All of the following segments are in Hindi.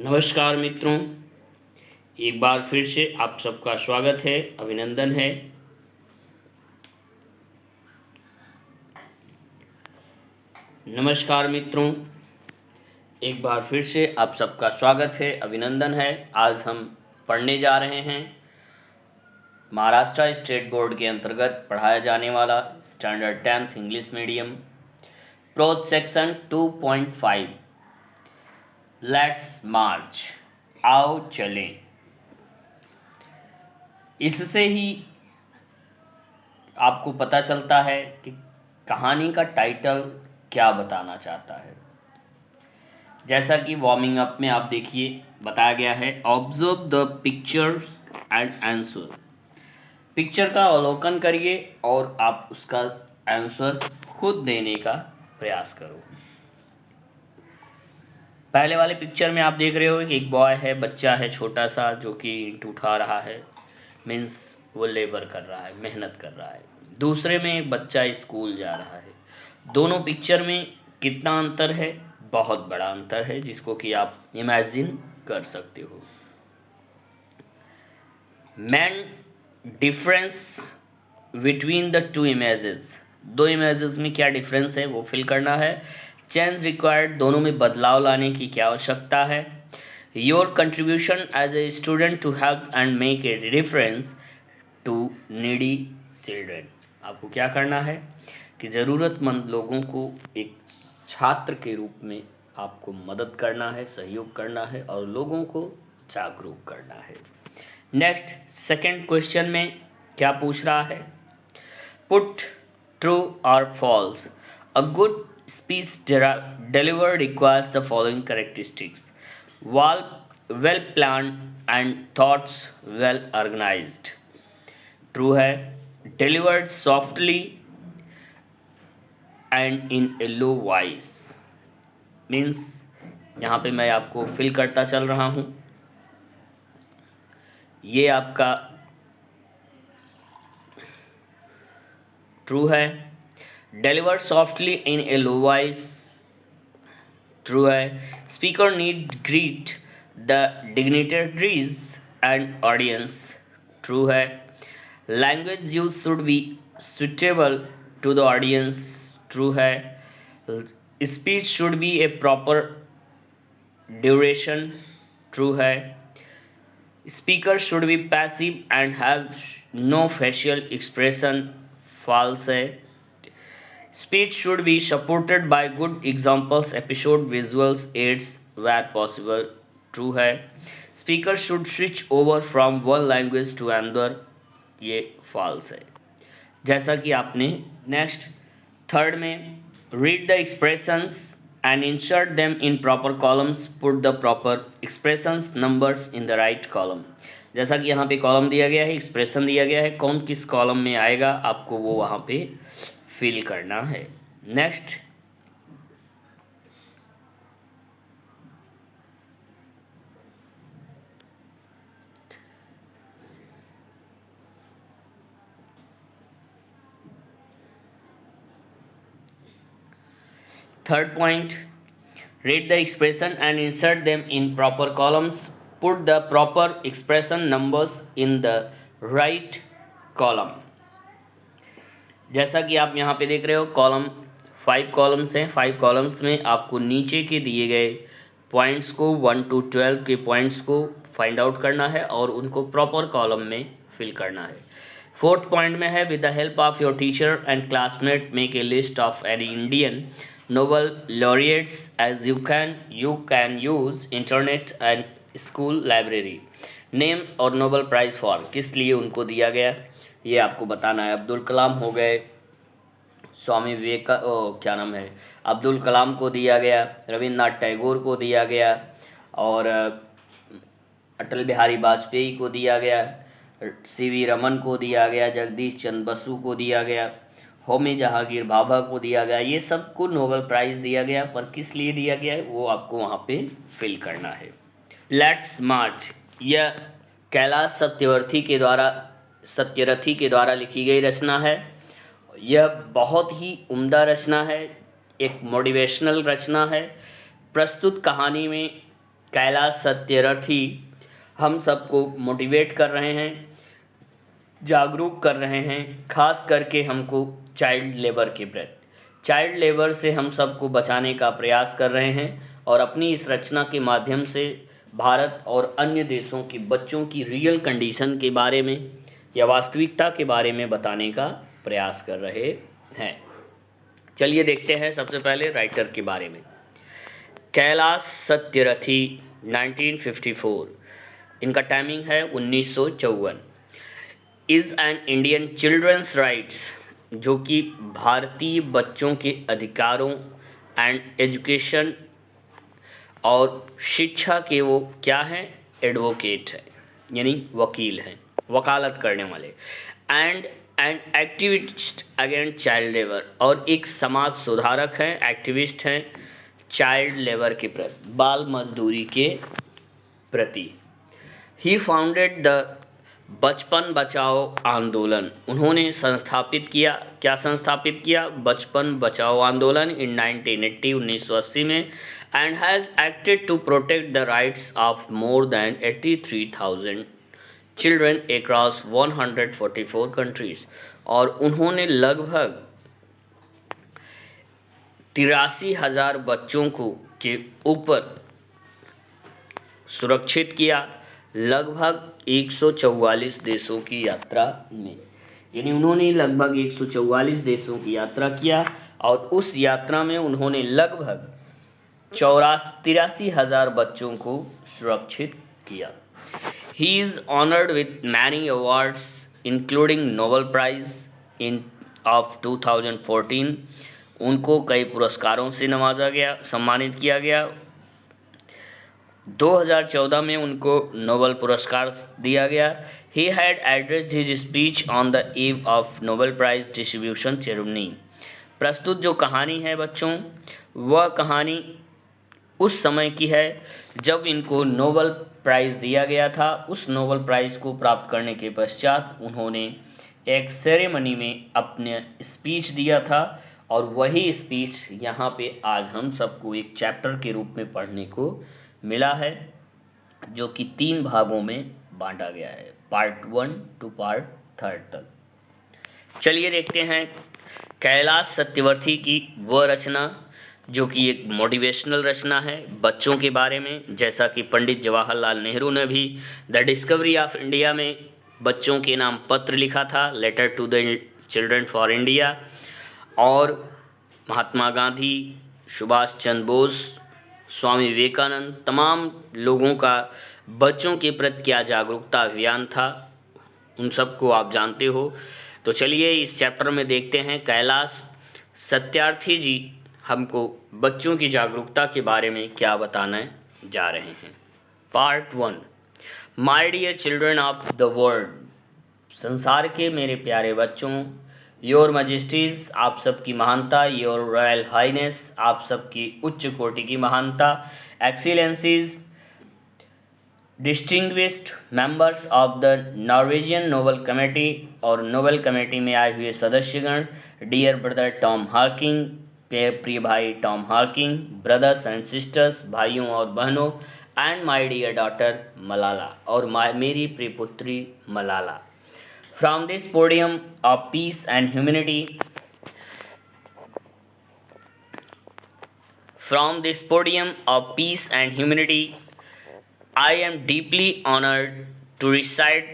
नमस्कार मित्रों, एक बार फिर से आप सबका स्वागत है, अभिनंदन है। नमस्कार मित्रों, एक बार फिर से आप सबका स्वागत है, अभिनंदन है। आज हम पढ़ने जा रहे हैं महाराष्ट्र स्टेट बोर्ड के अंतर्गत पढ़ाया जाने वाला standard 10th English medium prose section 2.5 let's march, आओ चलें। इससे ही आपको पता चलता है कि कहानी का टाइटल क्या बताना चाहता है। जैसा कि वार्मिंग अप में आप देखिए बताया गया है, observe the pictures and answer. Picture का अवलोकन करिए और आप उसका आंसर खुद देने का प्रयास करो। पहले वाले पिक्चर में आप देख रहे हो कि एक बॉय है, बच्चा है छोटा सा, जो कि ईंट उठा रहा है, मीन्स वो लेबर कर रहा है, मेहनत कर रहा है। दूसरे में एक बच्चा स्कूल जा रहा है। दोनों पिक्चर में कितना अंतर है? बहुत बड़ा अंतर है, जिसको कि आप इमेजिन कर सकते हो। Main difference between the two images, दो इमेजेस में क्या डिफरेंस है वो फिल करना है। चेंज रिक्वायर्ड, दोनों में बदलाव लाने की क्या आवश्यकता है। Your contribution as a student to help and make a difference to needy children. आपको क्या करना है कि ज़रूरतमंद लोगों को एक छात्र के रूप में आपको मदद करना है, सहयोग करना है और लोगों को जागरूक करना है। नेक्स्ट, सेकंड क्वेश्चन में क्या पूछ रहा है? पुट ट्रू और false. A good speech delivered requires the following characteristics: well planned and thoughts well organized. True है। Delivered softly and in a low voice, means यहाँ पे मैं आपको फिल करता चल रहा हूँ। ये आपका ट्रू है। Deliver softly in a low voice, true है। Speaker need greet the dignitaries and audience, true है। Language use should be suitable to the audience, true है। Speech should be a proper duration, true है। Speaker should be passive and have no facial expression, false है। Speech should be supported by good examples, episode, visuals, aids where possible, true है। Speaker should switch over from one language to another, ये false है। जैसा कि आपने नेक्स्ट थर्ड में read the expressions and insert them in proper columns, put the proper expressions numbers in the right column। जैसा कि यहाँ पे कॉलम दिया गया है, एक्सप्रेशन दिया गया है, कौन किस कॉलम में आएगा आपको वो वहाँ पे फिल करना है। Next, third point, read the expression and insert them in proper columns, put the proper expression numbers in the right column। जैसा कि आप यहाँ पे देख रहे हो, कॉलम 5 कॉलम्स हैं। 5 कॉलम्स में आपको नीचे के दिए गए पॉइंट्स को 1 to 12 के पॉइंट्स को फाइंड आउट करना है और उनको प्रॉपर कॉलम में फिल करना है। फोर्थ पॉइंट में है, with the help of your teacher and classmate make a list of any Indian Nobel laureates as you can use internet and school library. Name और नोबल प्राइज फॉर, किस लिए उनको दिया गया ये आपको बताना है। अब्दुल कलाम हो गए, स्वामी क्या नाम है, अब्दुल कलाम को दिया गया, रविन्द्रनाथ टैगोर को दिया गया और अटल बिहारी वाजपेयी को दिया गया, सीवी रमन को दिया गया, जगदीश चंद्र बसु को दिया गया, होमी जहांगीर भाभा को दिया गया। ये सबको नोबेल प्राइज दिया गया, पर किस लिए दिया गया है वो आपको वहाँ पे फिल करना है। लेट्स मार्च, यह कैलाश सत्यरथी के द्वारा लिखी गई रचना है। यह बहुत ही उम्दा रचना है, एक मोटिवेशनल रचना है। प्रस्तुत कहानी में कैलाश सत्यरथी हम सबको मोटिवेट कर रहे हैं, जागरूक कर रहे हैं, खास करके हमको चाइल्ड लेबर के प्रति। चाइल्ड लेबर से हम सबको बचाने का प्रयास कर रहे हैं और अपनी इस रचना के माध्यम से भारत और अन्य देशों के बच्चों की रियल कंडीशन के बारे में या वास्तविकता के बारे में बताने का प्रयास कर रहे हैं। चलिए देखते हैं सबसे पहले राइटर के बारे में। कैलाश सत्यरथी 1954, इनका टाइमिंग है 1954। Is an Indian children's rights, जो कि भारतीय बच्चों के अधिकारों एंड एजुकेशन और शिक्षा के वो क्या हैं, एडवोकेट है, यानी वकील हैं, वकालत करने वाले। And an activist against child labour, और एक समाज सुधारक हैं, एक्टिविस्ट हैं चाइल्ड लेबर के प्रति, बाल मजदूरी के प्रति। ही फाउंडेड द बचपन बचाओ आंदोलन, उन्होंने संस्थापित किया, क्या संस्थापित किया, बचपन बचाओ आंदोलन इन 1980 में, and has acted to protect the rights of more than 83,000 children across 144 countries, और उन्होंने लगभग 83,000 बच्चों को के ऊपर सुरक्षित किया, लगभग 144 देशों की यात्रा में। यानी उन्होंने लगभग 144 देशों की यात्रा किया और उस यात्रा में उन्होंने लगभग 83,000 बच्चों को सुरक्षित किया। He is honored with many awards including Nobel Prize in of 2014, उनको कई पुरस्कारों से नवाजा गया, सम्मानित किया गया। 2014 में उनको नोबेल पुरस्कार दिया गया। He had addressed his speech on the eve of Nobel Prize distribution ceremony। प्रस्तुत जो कहानी है बच्चों, वह कहानी उस समय की है जब इनको नोबेल प्राइज़ दिया गया था। उस नोबेल प्राइज़ को प्राप्त करने के पश्चात उन्होंने एक सेरेमनी में अपने स्पीच दिया था, और वही स्पीच यहाँ पे आज हम सबको एक चैप्टर के रूप में पढ़ने को मिला है, जो कि 3 भागों में बांटा गया है, पार्ट 1 टू पार्ट 3 तक। चलिए देखते हैं कैलाश सत्यवर्थी की वह रचना जो कि एक मोटिवेशनल रचना है बच्चों के बारे में। जैसा कि पंडित जवाहरलाल नेहरू ने भी द डिस्कवरी ऑफ इंडिया में बच्चों के नाम पत्र लिखा था, letter to the children for India, और महात्मा गांधी, सुभाष चंद्र बोस, स्वामी विवेकानंद, तमाम लोगों का बच्चों के प्रति क्या जागरूकता अभियान था, उन सबको आप जानते हो। तो चलिए इस चैप्टर में देखते हैं कैलाश सत्यार्थी जी हमको बच्चों की जागरूकता के बारे में क्या बताने जा रहे हैं। Part 1, my dear children of the world, संसार के मेरे प्यारे बच्चों, योर मजेस्टीज, आप सबकी महानता, योर रॉयल हाइनेस, आप सबकी उच्च कोटि की महानता, excellencies, distinguished members of the Norwegian Nobel committee, और नोबेल कमेटी में आए हुए सदस्यगण, डियर ब्रदर टॉम हार्किंग, प्रिय भाई Tom Harkin, brothers and sisters, भाइयों और बहनों, and my dear daughter Malala, और मेरी प्रिय पुत्री Malala. From this podium of peace and humanity, I am deeply honored to recite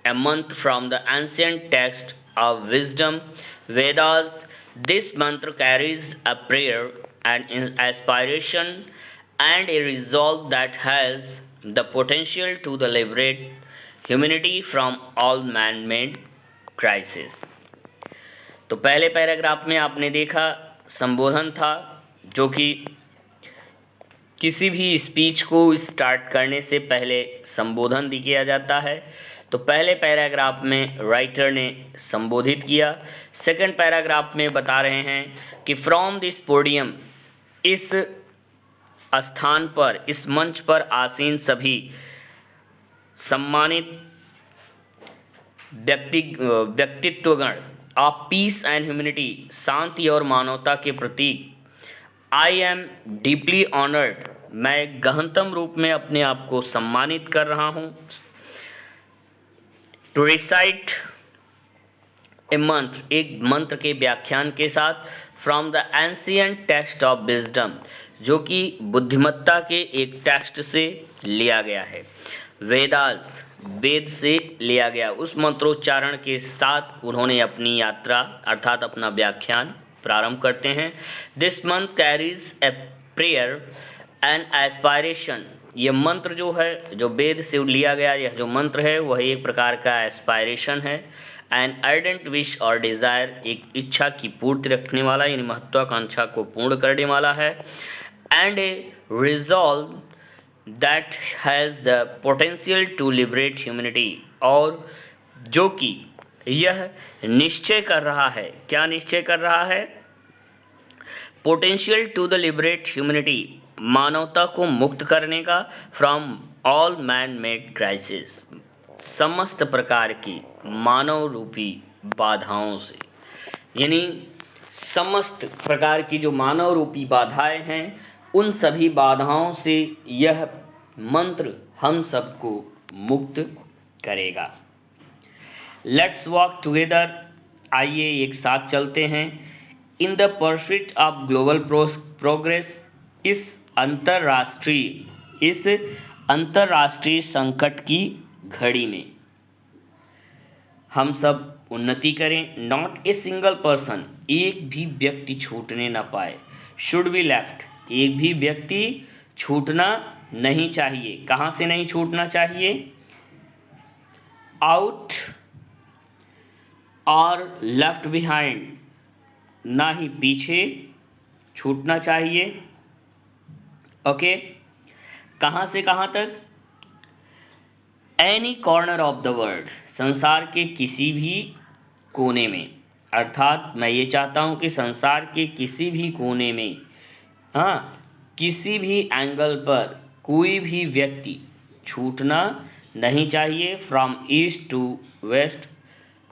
a mantra from the ancient text of wisdom, Vedas. This mantra carries a prayer, an aspiration, and a resolve that has the potential to liberate humanity from all man-made crisis। तो पहले पैराग्राफ में आपने देखा संबोधन था, जो कि किसी भी स्पीच को स्टार्ट करने से पहले संबोधन किया जाता है। तो पहले पैराग्राफ में राइटर ने संबोधित किया। सेकंड पैराग्राफ में बता रहे हैं कि फ्रॉम दिस पोडियम, इस स्थान पर, इस मंच पर आसीन सभी सम्मानित व्यक्तित्वगण ऑफ पीस एंड ह्यूमैनिटी, शांति और मानवता के प्रतीक, आई एम डीपली ऑनर्ड, मैं गहनतम रूप में अपने आप को सम्मानित कर रहा हूं। टू रिसाइट ए मंत्र, एक मंत्र के व्याख्यान के साथ, from the ancient text of wisdom, जो कि बुद्धिमत्ता के एक टेक्स्ट से लिया गया है। वेदास, वेद से लिया गया। उस मंत्रोच्चारण के साथ उन्होंने अपनी यात्रा अर्थात अपना व्याख्यान प्रारंभ करते हैं। दिस मंत्र carries a prayer and aspiration, ये मंत्र जो है, जो वेद से लिया गया यह जो मंत्र है वह एक प्रकार का एस्पायरेशन है। एन अर्डेंट विश और डिजायर, एक इच्छा की पूर्ति रखने वाला, यानी महत्वाकांक्षा को पूर्ण करने वाला है। And a resolve that has the potential to liberate humanity, और जो कि यह निश्चय कर रहा है, क्या निश्चय कर रहा है? Potential to the liberate humanity, मानवता को मुक्त करने का, from all man made crisis, समस्त प्रकार की मानव रूपी बाधाओं से, यानी समस्त प्रकार की जो मानव रूपी बाधाएं हैं उन सभी बाधाओं से यह मंत्र हम सबको मुक्त करेगा। लेट्स वॉक टुगेदर, आइए एक साथ चलते हैं। In the pursuit of global progress, इस अंतरराष्ट्रीय संकट की घड़ी में हम सब उन्नति करें। नॉट ए सिंगल पर्सन, एक भी व्यक्ति छूटने ना पाए। शुड बी लेफ्ट, एक भी व्यक्ति छूटना नहीं चाहिए। कहां से नहीं छूटना चाहिए? आउट और लेफ्ट बिहाइंड, ना ही पीछे छूटना चाहिए। ओके, कहां से कहां तक? Any corner of the world, संसार के किसी भी कोने में, अर्थात मैं ये चाहता हूं कि संसार के किसी भी कोने में, किसी भी एंगल पर कोई भी व्यक्ति छूटना नहीं चाहिए। फ्रॉम ईस्ट टू वेस्ट,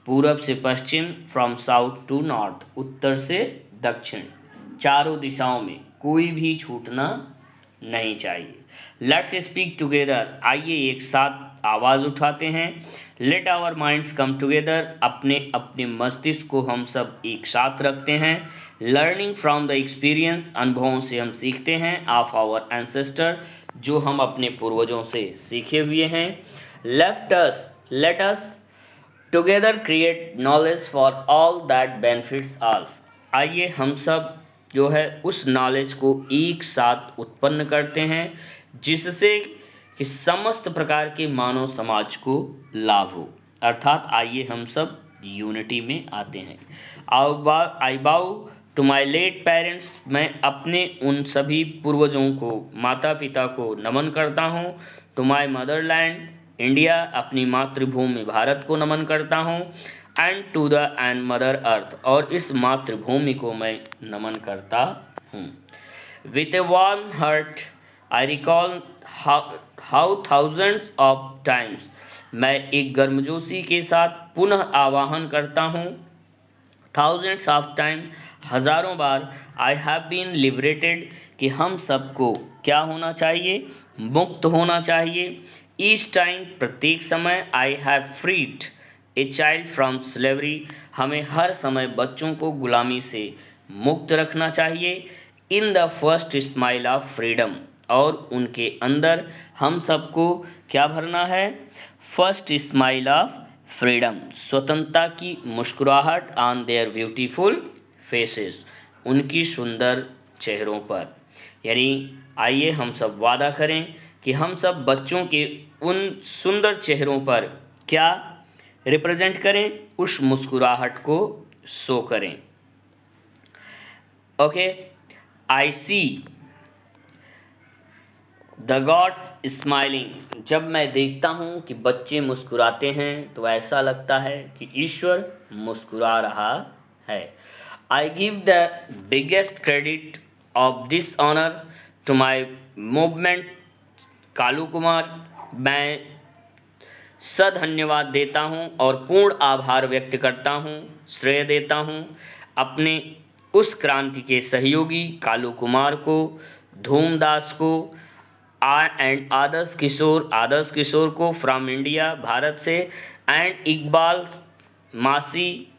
पूरब से पश्चिम, फ्रॉम साउथ टू नॉर्थ, उत्तर से दक्षिण, चारों दिशाओं में कोई भी छूटना नहीं चाहिए। लेट्स स्पीक टुगेदर, आइए एक साथ आवाज उठाते हैं। Let our minds come together, अपने अपने मस्तिष्क को हम सब एक साथ रखते हैं। लर्निंग फ्रॉम द एक्सपीरियंस, अनुभवों से हम सीखते हैं। ऑफ आवर एंसेस्टर, जो हम अपने पूर्वजों से सीखे हुए हैं। Let us together create knowledge for all that benefits all, आइए हम सब जो है उस नॉलेज को एक साथ उत्पन्न करते हैं जिससे कि समस्त प्रकार के मानव समाज को लाभ हो। अर्थात आइए हम सब यूनिटी में आते हैं। आई बाउ टू माई लेट पेरेंट्स, मैं अपने उन सभी पूर्वजों को, माता पिता को नमन करता हूँ। टू माई मदरलैंड इंडिया, अपनी मातृभूमि भारत को नमन करता हूँ। And to the and mother earth, और इस मातृभूमि को मैं नमन करता हूँ। With a warm heart I recall how thousands of times, मैं एक गर्मजोशी के साथ पुनः आवाहन करता हूँ। थाउजेंड्स ऑफ टाइम, हजारों बार। आई हैव बीन लिबरेटेड, कि हम सबको क्या होना चाहिए? मुक्त होना चाहिए। ईच टाइम, प्रत्येक समय। I have freed a child from slavery, हमें हर समय बच्चों को गुलामी से मुक्त रखना चाहिए। In the first smile of freedom, और उनके अंदर हम सबको क्या भरना है? फर्स्ट स्माइल ऑफ फ्रीडम, स्वतंत्रता की मुस्कुराहट। ऑन देयर ब्यूटीफुल फेसेस, उनकी सुंदर चेहरों पर। यानी आइए हम सब वादा करें कि हम सब बच्चों के उन सुंदर चेहरों पर क्या रिप्रेजेंट करें? उस मुस्कुराहट को शो करें। Okay, I see the God smiling, जब मैं देखता हूं कि बच्चे मुस्कुराते हैं तो ऐसा लगता है कि ईश्वर मुस्कुरा रहा है। I give the biggest credit of this honour to my movement Kalu Kumar, मैं सधन्यवाद देता हूं और पूर्ण आभार व्यक्त करता हूं, श्रेय देता हूं अपने उस क्रांति के सहयोगी कालू कुमार को, धूमदास को, एंड आदर्श किशोर को फ्रॉम इंडिया, भारत से, एंड इकबाल मासी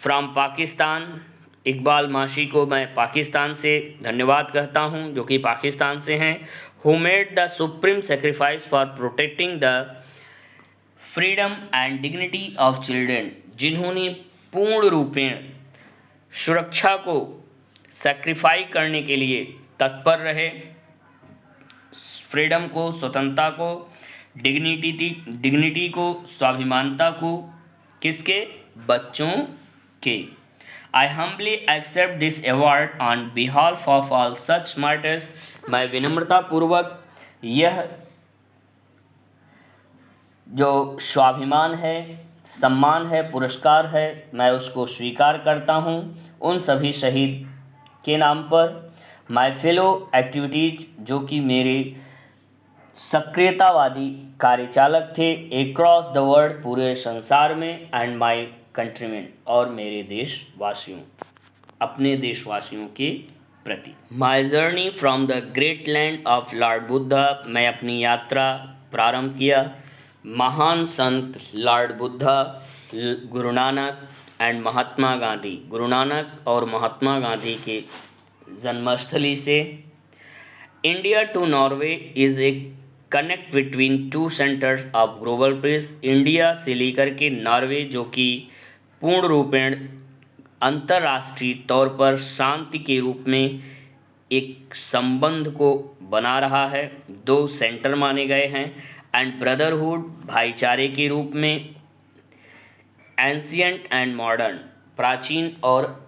फ्रॉम पाकिस्तान, इकबाल माशी को मैं पाकिस्तान से धन्यवाद कहता हूं, जो कि पाकिस्तान से हैं। Who made the supreme sacrifice for protecting the freedom and dignity of children, जिन्होंने पूर्ण रूपेण सुरक्षा को सैक्रिफाई करने के लिए तत्पर रहे, फ्रीडम को, स्वतंत्रता को, डिग्निटी को, स्वाभिमानता को, किसके? बच्चों के। I humbly accept this award on behalf of all such martyrs, मैं विनम्रता पूर्वक यह जो स्वाभिमान है, सम्मान है, पुरस्कार है, मैं उसको स्वीकार करता हूं उन सभी शहीद के नाम पर। माई फेलो एक्टिविटीज, जो कि मेरे सक्रियतावादी कार्यचालक थे अक्रॉस द वर्ल्ड, पूरे संसार में, एंड माई कंट्रीमेन, और मेरे देशवासियों, अपने देशवासियों के प्रति। My journey from the great land of Lord Buddha, मैं अपनी यात्रा प्रारंभ किया महान संत लॉर्ड बुद्धा, गुरु नानक एंड महात्मा गांधी, गुरु नानक और महात्मा गांधी के जन्मस्थली से। India to Norway is a connect between two centres of global peace, India से लेकर के नॉर्वे, जो कि पूर्ण रूपेण अंतर्राष्ट्रीय तौर पर शांति के रूप में एक संबंध को बना रहा है, दो सेंटर माने गए हैं, एंड ब्रदरहुड, भाईचारे के रूप में, एंशियंट एंड मॉडर्न, प्राचीन और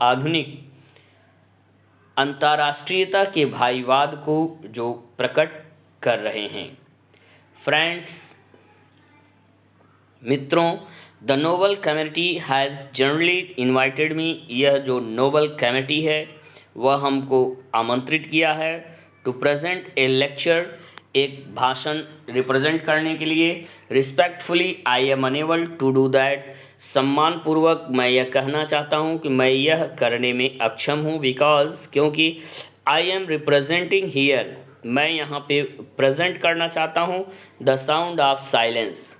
आधुनिक अंतर्राष्ट्रीयता के भाईवाद को जो प्रकट कर रहे हैं। फ्रेंड्स, मित्रों, the Nobel committee has generally invited me, यह जो नोबल कमेटी है वह हमको आमंत्रित किया है टू प्रेजेंट ए लेक्चर, एक भाषण रिप्रेजेंट करने के लिए। Respectfully I am unable to do that, सम्मान पूर्वक मैं यह कहना चाहता हूं कि मैं यह करने में अक्षम हूं, बिकॉज, क्योंकि आई एम रिप्रेजेंटिंग हियर, मैं यहाँ पे प्रेजेंट करना चाहता हूं the sound of silence,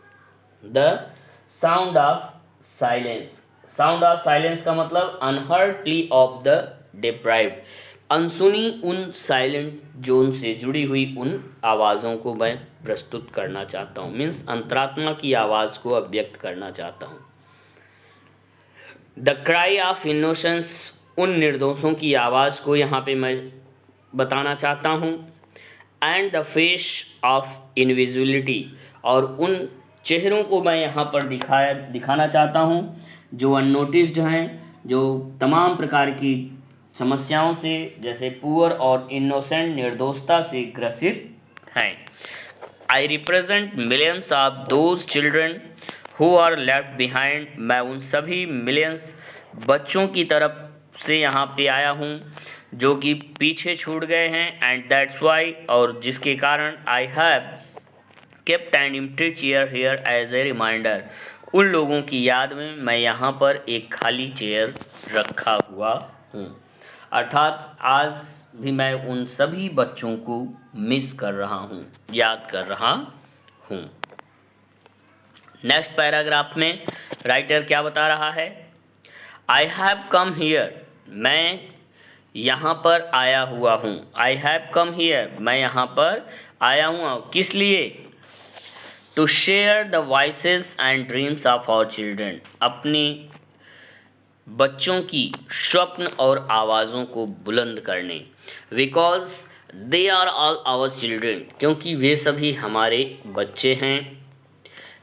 the sound of silence. Sound of silence का मतलब unheard plea of the deprived, अनसुनी उन साइलेंट जोन से जुड़ी हुई उन आवाज़ों को मैं प्रस्तुत करना चाहता हूँ, मीन्स अंतरात्मा की आवाज़ को अभिव्यक्त करना चाहता हूँ। द क्राई ऑफ इनोसेंस, उन निर्दोषों की आवाज़ को यहाँ पे मैं बताना चाहता हूँ। And the face of invisibility, और उन चेहरों को मैं यहाँ पर दिखाना चाहता हूँ जो अननोटिस्ड हैं, जो तमाम प्रकार की समस्याओं से, जैसे पुअर और इनोसेंट, निर्दोषता से ग्रसित हैं। I represent millions of those children who are left behind, मैं उन सभी मिलियंस बच्चों की तरफ से यहाँ पे आया हूँ जो कि पीछे छूट गए हैं, एंड दैट्स वाई, और जिसके कारण I have kept an empty chair here as a reminder, उन लोगों की याद में मैं यहाँ पर एक खाली चेयर रखा हुआ हूँ। अर्थात आज भी मैं उन सभी बच्चों को मिस कर रहा हूँ, याद कर रहा हूँ। नेक्स्ट पैराग्राफ में राइटर क्या बता रहा है? आई हैव कम हियर, मैं यहाँ पर आया हुआ हूँ। आई हैव कम हियर, मैं यहाँ पर आया हूँ, किस लिए? To share the voices and dreams of our children, अपनी बच्चों की स्वप्न और आवाज़ों को बुलंद करने। Because they are all our children, क्योंकि वे सभी हमारे बच्चे हैं।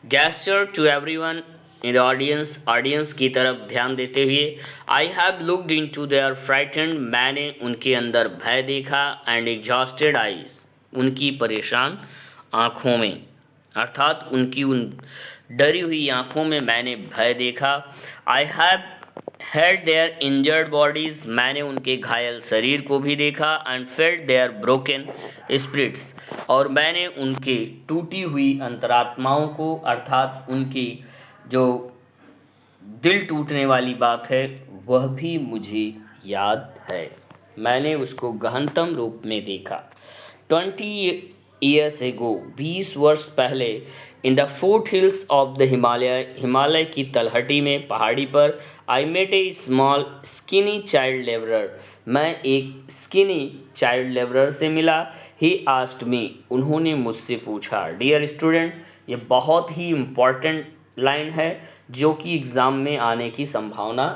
Gesture to everyone in the audience की तरफ ध्यान देते हुए, I have looked into their frightened, मैंने उनके अंदर भय देखा, एंड एग्जॉस्टेड आईज, उनकी परेशान आँखों में, अर्थात उनकी उन डरी हुई आँखों में मैंने भय देखा। I have held their injured bodies, मैंने उनके घायल शरीर को भी देखा, and felt their broken spirits, और मैंने उनके टूटी हुई अंतरात्माओं को, अर्थात उनकी जो दिल टूटने वाली बात है वह भी मुझे याद है। मैंने उसको गहनतम रूप में देखा। 20 years ago, 20 वर्ष पहले, in the foothills of the Himalaya की तलहटी में, पहाड़ी पर, I met a small skinny child labourer, मैं एक स्किनी चाइल्ड लेबरर से मिला। ही आस्क्ड मी, उन्होंने मुझसे पूछा। डियर स्टूडेंट, ये बहुत ही इम्पॉर्टेंट लाइन है जो कि एग्ज़ाम में आने की संभावना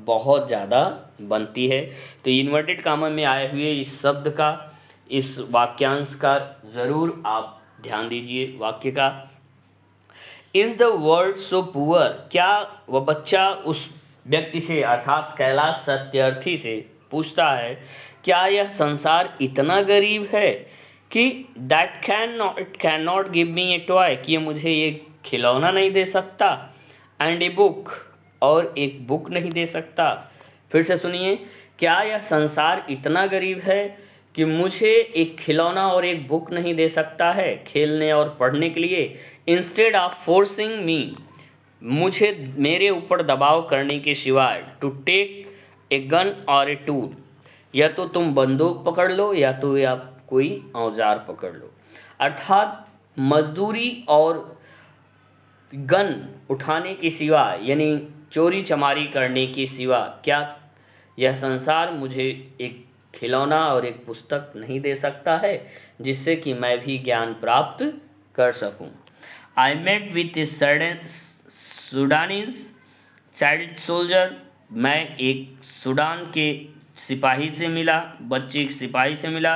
बहुत ज़्यादा बनती है। तो इन्वर्टेड कामा में आए हुए इस शब्द का, इस वाक्यांश का ज़रूर आप ध्यान दीजिए। वाक्य का, is the world so poor, क्या वह बच्चा उस व्यक्ति से अर्थात कैलाश सत्यार्थी से पूछता है, क्या यह संसार इतना गरीब है कि that can not give me A toy, कि ये मुझे ये खिलौना नहीं दे सकता, एंड ए बुक, और एक बुक नहीं दे सकता। फिर से सुनिए, क्या यह संसार इतना गरीब है कि मुझे एक खिलौना और एक बुक नहीं दे सकता है खेलने और पढ़ने के लिए। इंस्टेड ऑफ फोर्सिंग मी, मुझे मेरे ऊपर दबाव करने के सिवाय, टू टेक ए गन और ए टूल, या तो तुम बंदूक पकड़ लो या तो या कोई औजार पकड़ लो। अर्थात मजदूरी और गन उठाने के सिवा, यानी चोरी चमारी करने के सिवा, क्या यह संसार मुझे एक खिलौना और एक पुस्तक नहीं दे सकता है जिससे कि मैं भी ज्ञान प्राप्त कर सकूं। I met with a Sudanese child soldier, मैं एक सूडान के सिपाही से मिला, बच्चे एक सिपाही से मिला।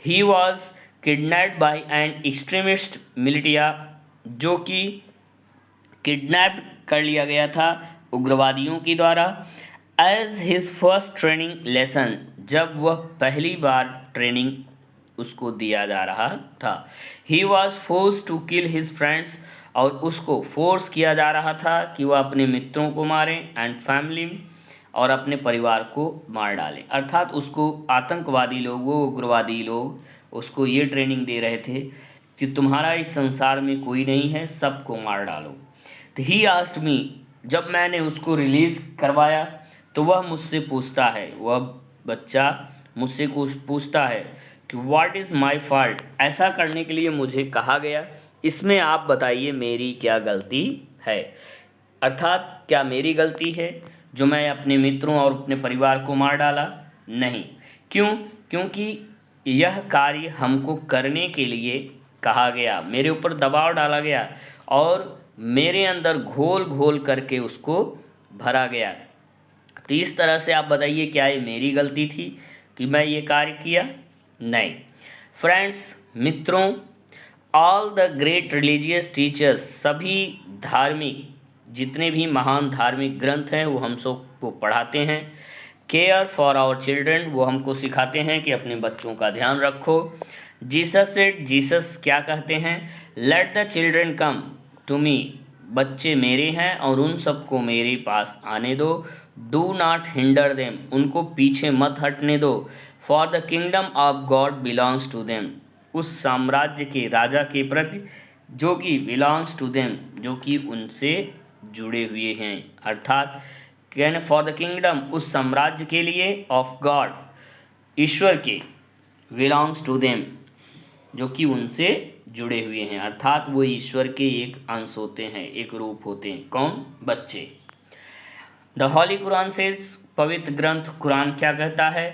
He was kidnapped by an extremist militia, जो कि किडनैप कर लिया गया था उग्रवादियों के द्वारा। As his first training lesson, जब वह पहली बार ट्रेनिंग उसको दिया जा रहा था। He was force to kill his friends, और उसको फोर्स किया जा रहा था कि वह अपने मित्रों को मारे, एंड फैमिली, और अपने परिवार को मार डाले। अर्थात उसको आतंकवादी लोग, वो उग्रवादी लोग उसको ये ट्रेनिंग दे रहे थे कि तुम्हारा इस संसार में कोई नहीं है, सबको मार डालो। तो ही आस्क्ड मी, जब मैंने उसको रिलीज करवाया तो वह मुझसे पूछता है, वह बच्चा मुझसे कुछ पूछता है कि व्हाट इज़ माई फॉल्ट, ऐसा करने के लिए मुझे कहा गया, इसमें आप बताइए मेरी क्या गलती है। अर्थात क्या मेरी गलती है जो मैं अपने मित्रों और अपने परिवार को मार डाला? नहीं। क्यों? क्योंकि यह कार्य हमको करने के लिए कहा गया, मेरे ऊपर दबाव डाला गया और मेरे अंदर घोल घोल करके उसको भरा गया। तो इस तरह से आप बताइए, क्या ये मेरी गलती थी कि मैं ये कार्य किया? नहीं। फ्रेंड्स, मित्रों, all the great religious teachers, सभी धार्मिक, जितने भी महान धार्मिक ग्रंथ हैं वो हम सबको पढ़ाते हैं। केयर फॉर आवर चिल्ड्रन, वो हमको सिखाते हैं कि अपने बच्चों का ध्यान रखो। जीसस सेड, जीसस क्या कहते हैं? Let the children come to me, बच्चे मेरे हैं और उन सबको मेरे पास आने दो। डू नॉट हिंडर देम, उनको पीछे मत हटने दो। For the kingdom of God belongs to them, उस साम्राज्य के राजा के प्रति जो कि बिलोंग्स टू देम, जो कि उनसे जुड़े हुए हैं। अर्थात कैन फॉर द किंगडम, उस साम्राज्य के लिए, ऑफ गॉड, ईश्वर के, बिलोंग्स टू देम, जो कि उनसे जुड़े हुए हैं। अर्थात वो ईश्वर के एक अंश होते हैं, एक रूप होते हैं। कौन? बच्चे। द हॉली कुरान सेज, पवित्र ग्रंथ कुरान क्या कहता है?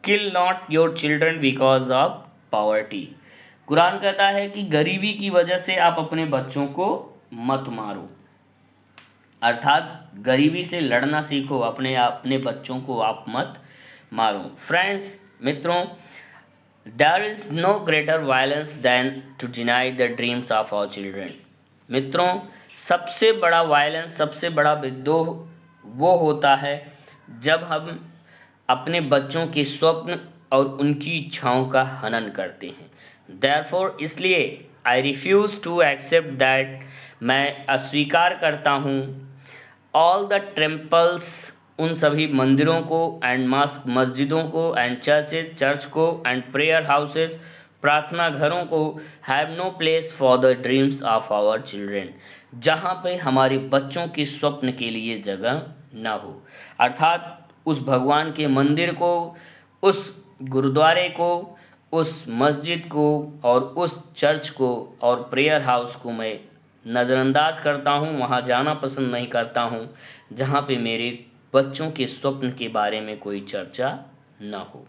Kill not your children because of poverty, Quran कहता है कि गरीबी की वजह से आप अपने बच्चों को मत मारो। अर्थात गरीबी से लड़ना सीखो, अपने बच्चों को आप मत मारो। फ्रेंड्स, मित्रों, there is no greater violence than to deny the dreams of our children. मित्रों, सबसे बड़ा वायलेंस, सबसे बड़ा विद्रोह वो होता है जब हम अपने बच्चों के स्वप्न और उनकी इच्छाओं का हनन करते हैं। देयरफॉर, इसलिए, I refuse to accept that, मैं अस्वीकार करता हूँ, ऑल द टेम्पल्स, उन सभी मंदिरों को, एंड मॉस्क, मस्जिदों को, एंड चर्चेज, चर्च को, एंड प्रेयर हाउसेज, प्रार्थना घरों को, have no place for the dreams of our children, जहाँ पे हमारे बच्चों के स्वप्न के लिए जगह न हो। अर्थात उस भगवान के मंदिर को, उस गुरुद्वारे को, उस मस्जिद को और उस चर्च को और प्रेयर हाउस को मैं नज़रअंदाज करता हूँ, वहाँ जाना पसंद नहीं करता हूँ जहाँ पे मेरे बच्चों के स्वप्न के बारे में कोई चर्चा न हो।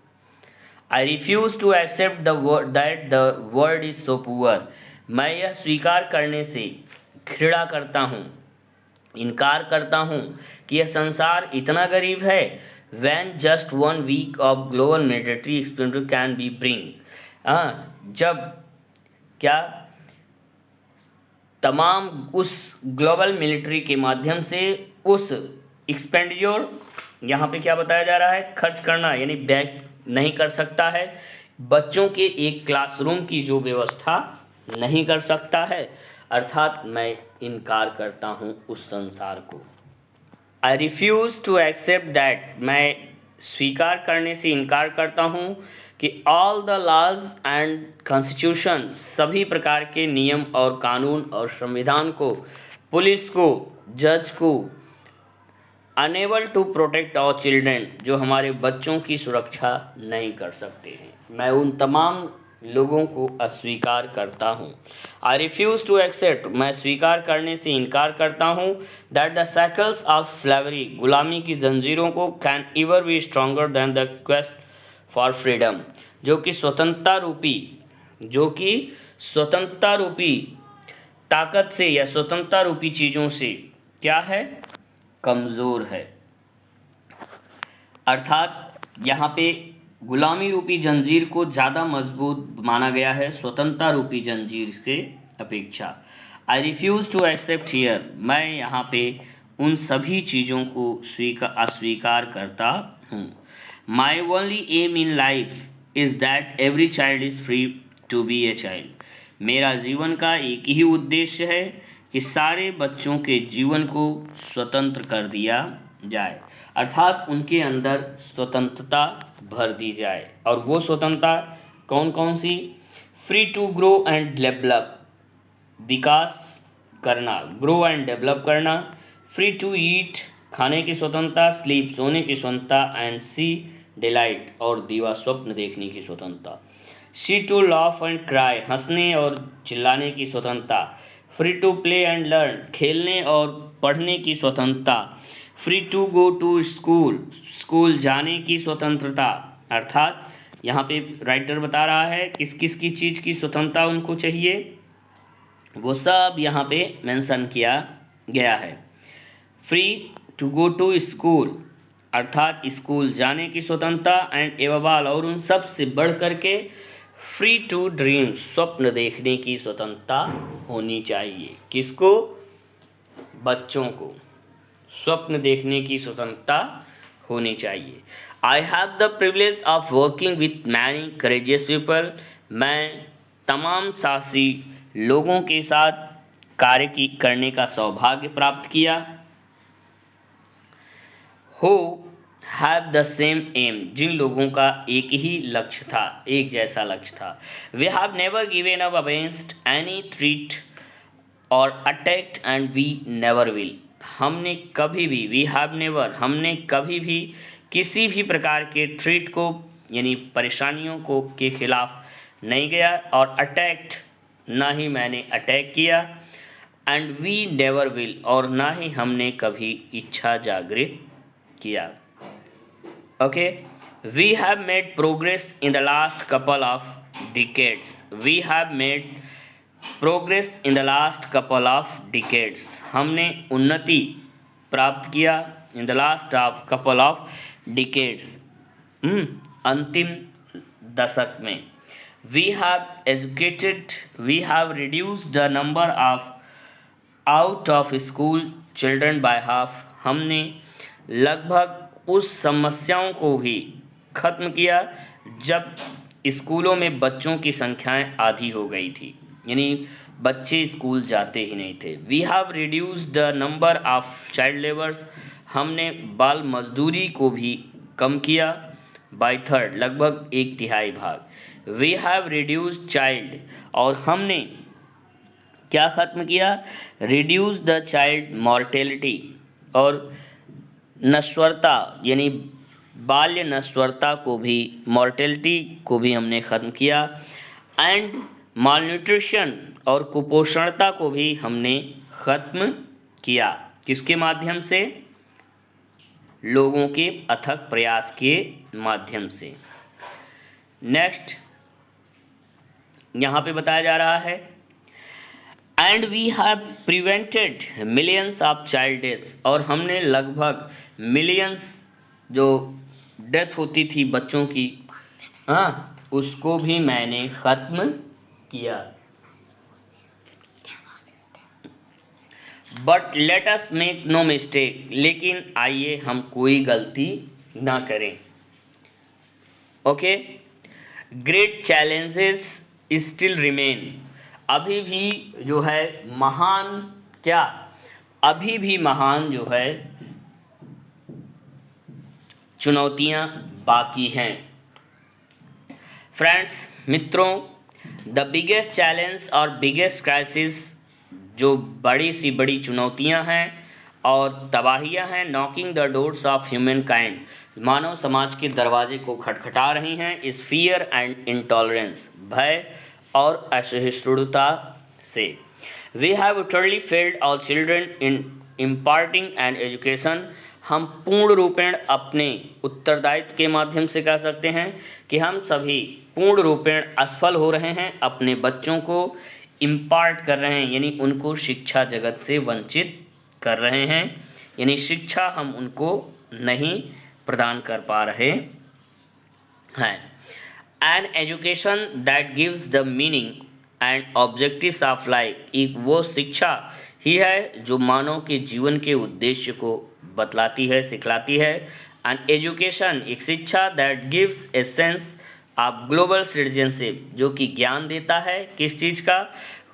I refuse to accept that the world is so poor. मैं यह स्वीकार करने से घृणा करता हूँ, इनकार करता हूँ कि यह संसार इतना गरीब है। When just 1 week of global military expenditure can be bring, जब क्या तमाम उस ग्लोबल मिलिट्री के माध्यम से उस एक्सपेंडिचर, यहाँ पे क्या बताया जा रहा है, खर्च करना यानी बैक नहीं कर सकता है, बच्चों के एक क्लासरूम की जो व्यवस्था नहीं कर सकता है, अर्थात मैं इनकार करता हूँ उस संसार को। I refuse to accept that, मैं स्वीकार करने से इनकार करता हूँ कि all the laws and constitution, सभी प्रकार के नियम और कानून और संविधान को, पुलिस को, जज को, unable to protect our children, जो हमारे बच्चों की सुरक्षा नहीं कर सकते हैं, मैं उन तमाम लोगों को अस्वीकार करता हूँ। आई रिफ्यूज टू एक्सेप्ट, मैं स्वीकार करने से इनकार करता हूँ that the cycles of slavery, गुलामी की जंजीरों को, can ever be stronger than the quest for freedom, जो कि स्वतंत्रता रूपी ताकत से या स्वतंत्रता रूपी चीजों से क्या है, कमजोर है। अर्थात यहाँ पे गुलामी रूपी जंजीर को ज्यादा मजबूत माना गया है स्वतंत्रता रूपी जंजीर से अपेक्षा। I refuse to accept here, मैं यहाँ पे उन सभी चीजों को अस्वीकार करता हूँ। My only aim in life is that every child is free to be a child, मेरा जीवन का एक ही उद्देश्य है कि सारे बच्चों के जीवन को स्वतंत्र कर दिया जाए, अर्थात उनके अंदर स्वतंत्रता भर दी जाए। और वो स्वतंत्रता कौन कौन सी, free to grow and develop, विकास करना, ग्रो एंड डेवलप करना, फ्री टू ईट, खाने की स्वतंत्रता, स्लीप, सोने की स्वतंत्रता, एंड सी डिलाइट, और दीवा स्वप्न देखने की स्वतंत्रता, see to laugh and cry, हंसने और चिल्लाने की स्वतंत्रता, free to play and learn, खेलने और पढ़ने की स्वतंत्रता, free to go to school, school जाने की स्वतंत्रता, अर्थात यहाँ पे राइटर बता रहा है किस किस की चीज की स्वतंत्रता उनको चाहिए, वो सब यहाँ पे मेंशन किया गया है। Free to go to school, अर्थात स्कूल जाने की स्वतंत्रता, एंड एवबाल, और उन सब से बढ़ करके फ्री टू ड्रीम, स्वप्न देखने की स्वतंत्रता होनी चाहिए। किसको, बच्चों को स्वप्न देखने की स्वतंत्रता होनी चाहिए। I have the privilege of working with many courageous people, मैं तमाम साहसी लोगों के साथ कार्य करने का सौभाग्य प्राप्त किया। Who have the same aim, जिन लोगों का एक ही लक्ष्य था, एक जैसा लक्ष्य था। We have never given up against any threat or attacked and we never will, हमने कभी भी, वी हैव नेवर, हमने कभी भी किसी भी प्रकार के थ्रेट को यानी परेशानियों को के खिलाफ नहीं गया, और अटैक्ड ना ही मैंने अटैक किया, एंड वी नेवर विल, और ना ही हमने कभी इच्छा जागृत किया। Okay, we have made progress in the last couple of decades, we have made progress in the last couple of decades, हमने उन्नति प्राप्त किया in the last of couple of decades, अंतिम दशक में। We have educated, we have reduced the number of out of school children by half, हमने लगभग उस समस्याओं को भी खत्म किया जब स्कूलों में बच्चों की संख्याएं आधी हो गई थी, यानी बच्चे स्कूल जाते ही नहीं थे। We have reduced the number of child labours, हमने बाल मजदूरी को भी कम किया बाय थर्ड, लगभग 1/3 भाग। वी हैव रिड्यूस्ड चाइल्ड, और हमने क्या खत्म किया, रिड्यूस द चाइल्ड मॉर्टेलिटी, और नश्वरता यानी बाल्य नश्वरता को भी, मॉर्टेलिटी को भी हमने खत्म किया। एंड मालन्यूट्रिशन और कुपोषणता को भी हमने खत्म किया। किसके माध्यम से? लोगों के अथक प्रयास के माध्यम से। नेक्स्ट यहां पे बताया जा रहा है, and we have prevented millions of child deaths, और हमने लगभग मिलियंस जो डेथ होती थी बच्चों की, उसको भी मैंने खत्म किया। But let us make no mistake, लेकिन आइए हम कोई गलती ना करें। Okay, great challenges still remain, अभी भी जो है महान, क्या अभी भी महान जो है चुनौतियां बाकी हैं। फ्रेंड्स, मित्रों, द बिगेस्ट चैलेंज और बिगेस्ट क्राइसिस, जो बड़ी सी बड़ी चुनौतियां हैं और तबाहियां हैं, knocking the doors of humankind, मानव समाज के दरवाजे को खटखटा रही हैं, इस फियर एंड इंटॉलरेंस, भय और असहिष्णुता से। We have utterly failed all children in imparting an education, हम पूर्ण रूपेण अपने उत्तरदायित्व के माध्यम से कह सकते हैं कि हम सभी पूर्ण रूपेण असफल हो रहे हैं, अपने बच्चों को इम्पार्ट कर रहे हैं, यानी उनको शिक्षा जगत से वंचित कर रहे हैं, यानी शिक्षा हम उनको नहीं प्रदान कर पा रहे हैं। An education that gives the meaning and objectives of life, एक वो शिक्षा ही है जो मानव के जीवन के उद्देश्य को बतलाती है, सिखलाती है। An education, एक शिक्षा that gives a sense of global citizenship, जो कि ज्ञान देता है किस चीज का?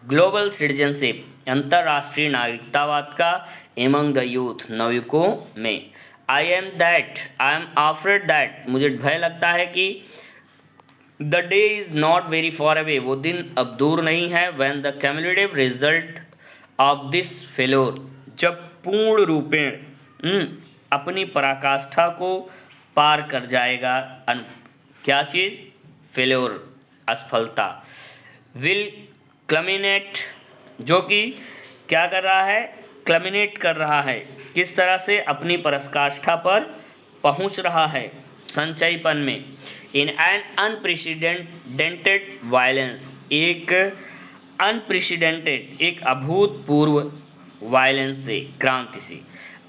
ग्लोबल सिटीजनशिप, अंतरराष्ट्रीय नागरिकतावाद का, एमंग द यूथ, नवयुवकों में। आई एम आफ्रेड दैट, मुझे भय लगता है कि the day is not very for away, वो दिन अब दूर नहीं है, when the cumulative result of this failure, जब पूर्ण रूपेण अपनी पराकाष्ठा को पार कर जाएगा, क्या चीज? फेलोर, असफलता। विल क्लमिनेट, जो कि क्या कर रहा है? क्लमिनेट कर रहा है, किस तरह से? अपनी पराकाष्ठा पर पहुंच रहा है, संचयीपन में। इन एन अनप्रेसिडेंटेड वायलेंस, एक अनप्रेसिडेंटेड, एक अभूतपूर्व वायलेंस से, क्रांति से।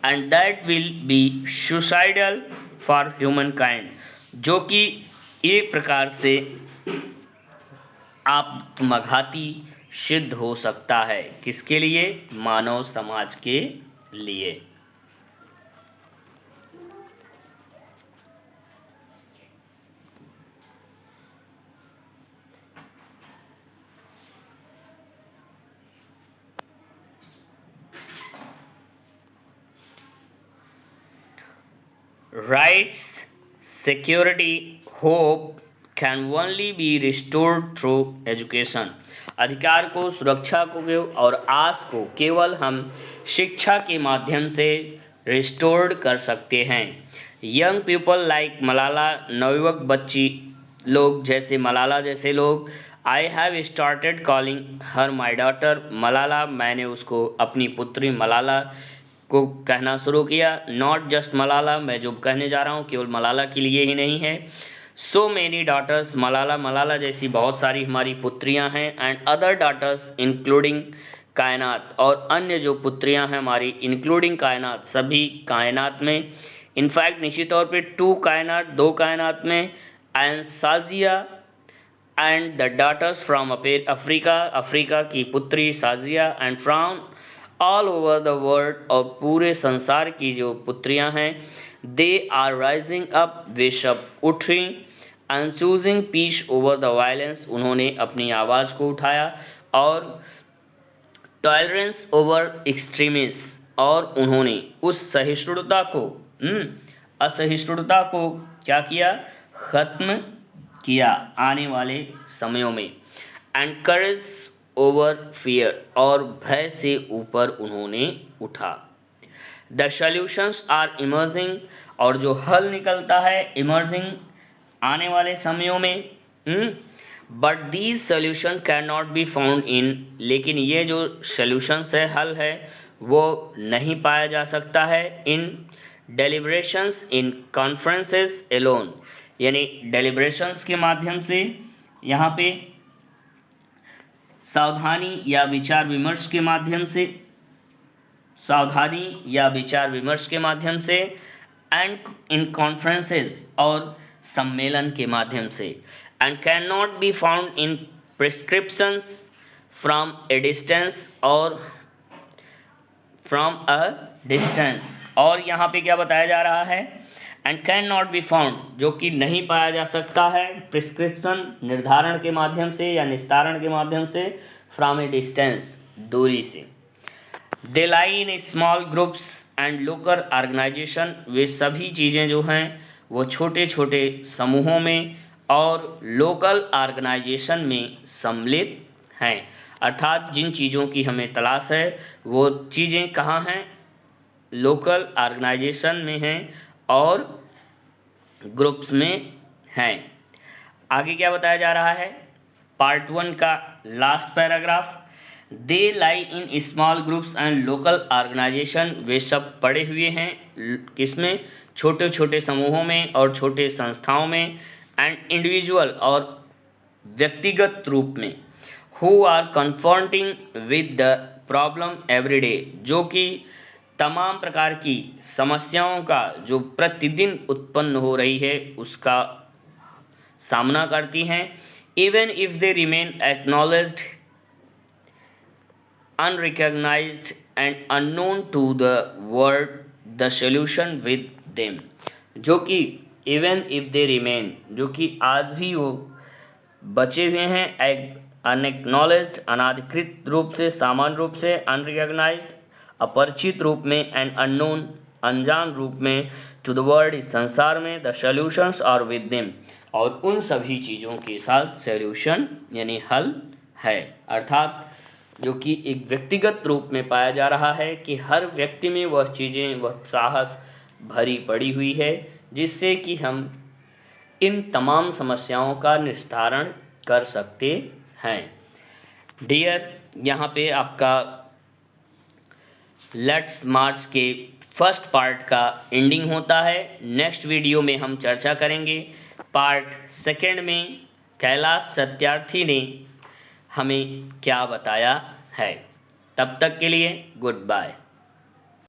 And that will be suicidal for human kind, जो कि एक प्रकार से आत्मघाती सिद्ध हो सकता है, किसके लिए? मानव समाज के लिए। Rights, security, hope can only be restored through education, अधिकार को, सुरक्षा को और आस को केवल हम शिक्षा के माध्यम से रिस्टोर्ड कर सकते हैं। यंग पीपल लाइक मलाला, नवयुवक बच्ची लोग जैसे मलाला जैसे लोग, I have started calling her my daughter Malala, मैंने उसको अपनी पुत्री मलाला को कहना शुरू किया। नॉट जस्ट मलाला, मैं जो कहने जा रहा हूँ केवल मलाला के लिए ही नहीं है। So many daughters Malala, Malala जैसी बहुत सारी हमारी पुत्रियां हैं। एंड अदर डॉटर्स इंक्लूडिंग कायनात, और अन्य जो पुत्रियां हैं हमारी इंक्लूडिंग कायनात, सभी कायनात में। इनफैक्ट निश्चित तौर पे 2 कायनात, 2 कायनात में। And Sajia and the daughters from Africa, Africa की पुत्री Sajia, and from all over the world, और पूरे संसार की जो पुत्रियां हैं, दे आर राइजिंग अप, वे सब उठ रही, and choosing peace over the violence, उन्होंने अपनी आवाज को उठाया, और टॉलरेंस ओवर एक्सट्रीमिस्ट, और उन्होंने उस सहिष्णुता को, असहिष्णुता को क्या किया? खत्म किया आने वाले समयों में। एंड करेज ओवर फियर, और भय से ऊपर उन्होंने उठा। द सॉल्यूशंस आर इमर्जिंग, और जो हल निकलता है इमर्जिंग आने वाले समयों में। But these solution can not be found in, लेकिन ये जो सोल्यूशंस है, हल है, वो नहीं पाया जा सकता है इन डेलिब्रेशंस इन कॉन्फ्रेंसेस एलोन, यानी डेलिब्रेशंस के माध्यम से, यहाँ पे सावधानी या विचार विमर्श के माध्यम से, सावधानी या विचार विमर्श के माध्यम से, एंड इन कॉन्फ्रेंसेस और सम्मेलन के माध्यम से, and can not be found in prescriptions from A distance और फ्रॉम अ डिस्टेंस। और यहाँ पे क्या बताया जा रहा है, and can not be found, जो कि नहीं पाया जा सकता है, प्रिस्क्रिप्शन निर्धारण के माध्यम से या निस्तारण के माध्यम से, फ्रॉम ए डिस्टेंस दूरी से। They lie in small groups and local organisation, वे सभी चीज़ें जो हैं वो छोटे छोटे समूहों में और लोकल ऑर्गेनाइजेशन में सम्मिलित हैं। अर्थात जिन चीज़ों की हमें तलाश है वो चीज़ें कहाँ हैं, लोकल ऑर्गेनाइजेशन में हैं और ग्रुप्स में हैं। आगे क्या बताया जा रहा है, पार्ट 1 का last paragraph, they lie in small groups and local organisation, वे सब पड़े हुए हैं किसमें, छोटे छोटे समूहों में और छोटे संस्थाओं में, एंड इंडिविजुअल और व्यक्तिगत रूप में, who are confronting with the problem every day, जो कि तमाम प्रकार की समस्याओं का जो प्रतिदिन उत्पन्न हो रही है उसका सामना करती हैं। Even if they remain acknowledged, unrecognized and unknown to the world, the solution with them, जो कि even if they remain, जो कि आज भी वो बचे हुए हैं, unacknowledged अनाधिकृत रूप से, सामान्य रूप से, unrecognized अपरिचित रूप में, and unknown अनजान रूप में, to the world इस संसार में, the solutions are with them, और उन सभी चीज़ों के साथ solution यानी हल है। अर्थात जो कि एक व्यक्तिगत रूप में पाया जा रहा है कि हर व्यक्ति में वह चीज़ें, वह साहस भरी पड़ी हुई है जिससे कि हम इन तमाम समस्याओं का निस्तारण कर सकते हैं। डियर, यहाँ पे आपका लेट्स मार्च के फर्स्ट पार्ट का एंडिंग होता है। नेक्स्ट वीडियो में हम चर्चा करेंगे पार्ट 2 में कैलाश सत्यार्थी ने हमें क्या बताया है। तब तक के लिए गुड बाय।